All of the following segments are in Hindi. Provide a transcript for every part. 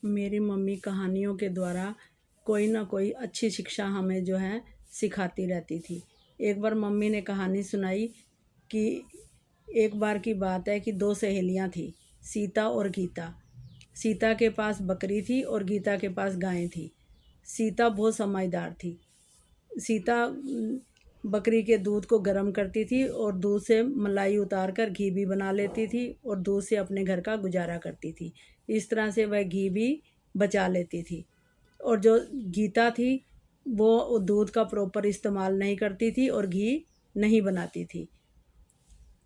मेरी मम्मी कहानियों के द्वारा कोई ना कोई अच्छी शिक्षा हमें जो है सिखाती रहती थी। एक बार मम्मी ने कहानी सुनाई कि एक बार की बात है कि दो सहेलियां थी, सीता और गीता। सीता के पास बकरी थी और गीता के पास गाय थी। सीता बहुत समझदार थी। सीता बकरी के दूध को गर्म करती थी और दूध से मलाई उतार कर घी भी बना लेती थी और दूध से अपने घर का गुजारा करती थी। इस तरह से वह घी भी बचा लेती थी। और जो गीता थी वो दूध का प्रॉपर इस्तेमाल नहीं करती थी और घी नहीं बनाती थी।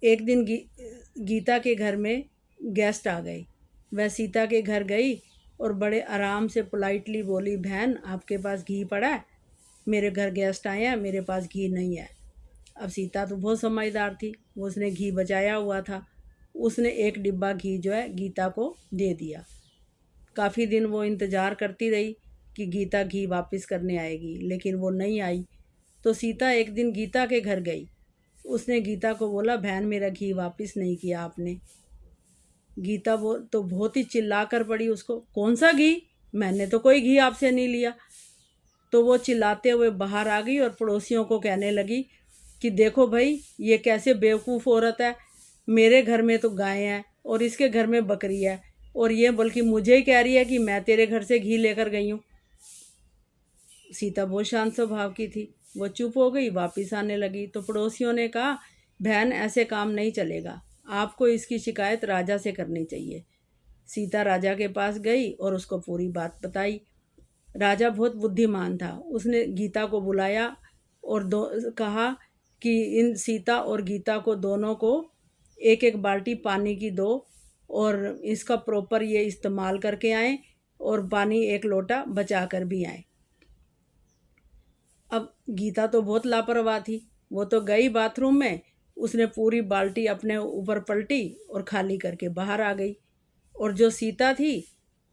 एक दिन गीता के घर में गेस्ट आ गए। वह सीता के घर गई और बड़े आराम से पोलाइटली बोली, बहन आपके पास घी पड़ा है? मेरे घर गेस्ट आए हैं, मेरे पास घी नहीं है। अब सीता तो बहुत समझदार थी, वो उसने घी बचाया हुआ था। उसने एक डिब्बा घी जो है गीता को दे दिया। काफ़ी दिन वो इंतज़ार करती रही कि गीता घी वापस करने आएगी, लेकिन वो नहीं आई। तो सीता एक दिन गीता के घर गई। उसने गीता को बोला, बहन मेरा घी वापस नहीं किया आपने। गीता वो तो बहुत ही चिल्ला कर पड़ी उसको, कौन सा घी? मैंने तो कोई घी आपसे नहीं लिया। तो वो चिल्लाते हुए बाहर आ गई और पड़ोसियों को कहने लगी कि देखो भाई, ये कैसे बेवकूफ़ औरत है। मेरे घर में तो गाय है और इसके घर में बकरी है, और ये बल्कि मुझे ही कह रही है कि मैं तेरे घर से घी लेकर गई हूँ। सीता बहुत शांत स्वभाव की थी, वो चुप हो गई, वापस आने लगी। तो पड़ोसियों ने कहा, बहन ऐसे काम नहीं चलेगा, आपको इसकी शिकायत राजा से करनी चाहिए। सीता राजा के पास गई और उसको पूरी बात बताई। राजा बहुत बुद्धिमान था। उसने गीता को बुलाया और कहा कि इन सीता और गीता को दोनों को एक एक बाल्टी पानी की दो और इसका प्रॉपर ये इस्तेमाल करके आए और पानी एक लोटा बचा कर भी आए। अब गीता तो बहुत लापरवाह थी। वो तो गई बाथरूम में, उसने पूरी बाल्टी अपने ऊपर पलटी और खाली करके बाहर आ गई। और जो सीता थी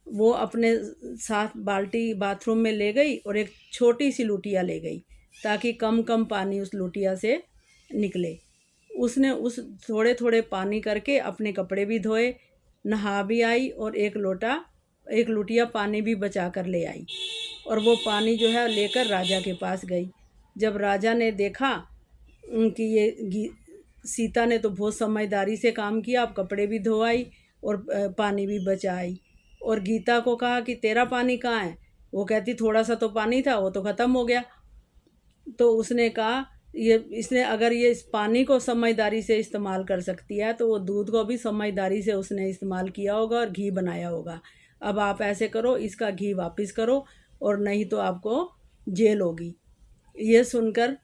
वो अपने साथ बाल्टी बाथरूम में ले गई और एक छोटी सी लुटिया ले गई ताकि कम कम पानी उस लुटिया से निकले। उसने उस थोड़े थोड़े पानी करके अपने कपड़े भी धोए, नहा भी आई और एक लुटिया पानी भी बचा कर ले आई। और वो पानी जो है लेकर राजा के पास गई। जब राजा ने देखा कि सीता ने तो बहुत समझदारी से काम किया, अब कपड़े भी धोआई और पानी भी बचाई। और गीता को कहा कि तेरा पानी कहाँ है? वो कहती थोड़ा सा तो पानी था, वो तो ख़त्म हो गया। तो उसने कहा इसने अगर ये इस पानी को समझदारी से इस्तेमाल कर सकती है तो वो दूध को भी समझदारी से उसने इस्तेमाल किया होगा और घी बनाया होगा। अब आप ऐसे करो, इसका घी वापस करो और नहीं तो आपको जेल होगी। ये सुनकर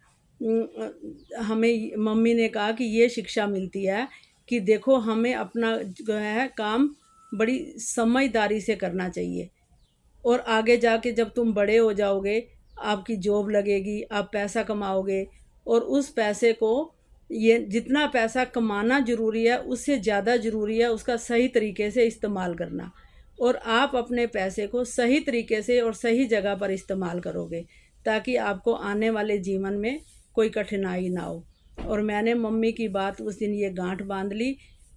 हमें मम्मी ने कहा कि ये शिक्षा मिलती है कि देखो हमें अपना जो है काम बड़ी समझदारी से करना चाहिए। और आगे जाके जब तुम बड़े हो जाओगे, आपकी जॉब लगेगी, आप पैसा कमाओगे और उस पैसे को, ये जितना पैसा कमाना ज़रूरी है उससे ज़्यादा ज़रूरी है उसका सही तरीके से इस्तेमाल करना। और आप अपने पैसे को सही तरीके से और सही जगह पर इस्तेमाल करोगे ताकि आपको आने वाले जीवन में कोई कठिनाई ना हो। और मैंने मम्मी की बात उस दिन ये गांठ बांध ली।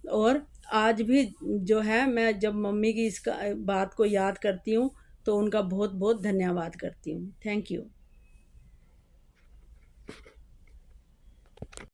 और आज भी जो है मैं जब मम्मी की इसका बात को याद करती हूँ तो उनका बहुत बहुत धन्यवाद करती हूँ। Thank you.